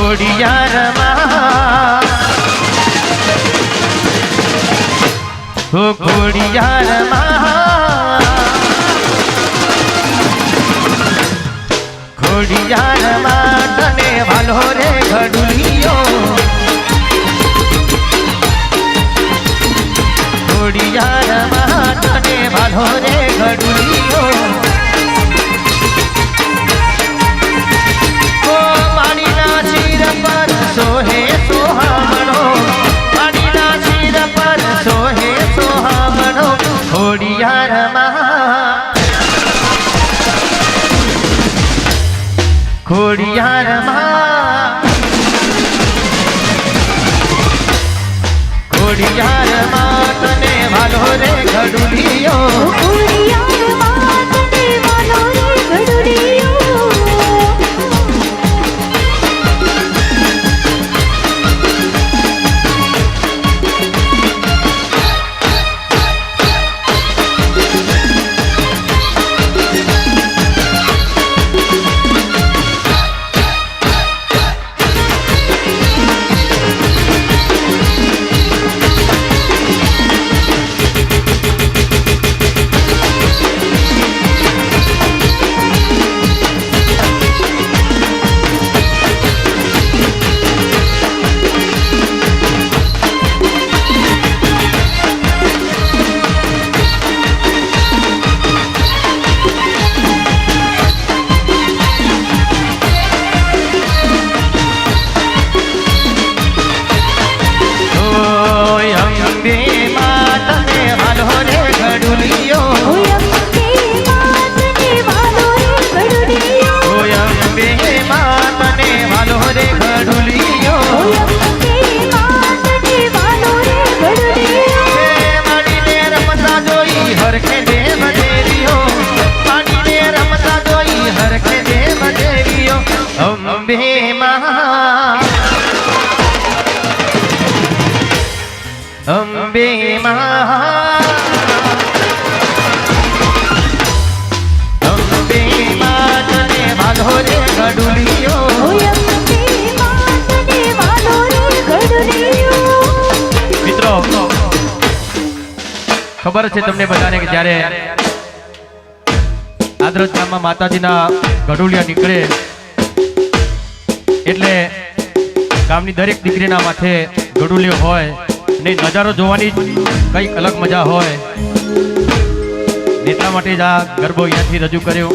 ખોડિયારમાં ઓ ખોડિયારમાં ખોડિયારમાં તને વાલો રે ઘડુલિયો ખોડિયારમાં તને વાલો રે ઘડુલિયો ઓ માડીના શિર પર સોહે સોહામણો માડીના શિર પર સોહે સોહામણો ખોડિયારમાં ખોડિયારમાં ખોડિયારમાં તને વાલો રે ઘડુલિયો ખોડિયારમાં તને વાલો રે ઘડુલિયો અંબે માં અંબે માં તને વાલો રે ઘડુલિયો મિત્રો ખબર છે તમને બધાને કે જ્યારે આદરજ ગામમાં માતાજીના ઘડુલિયા નીકળે એટલે ગામની દરેક દીકરીના માથે ઘડુલિયો હોય ને નજારો જોવાની કંઈક અલગ મજા હોય એટલા માટે જ આ ગરબો અહીંયાથી રજૂ કર્યો।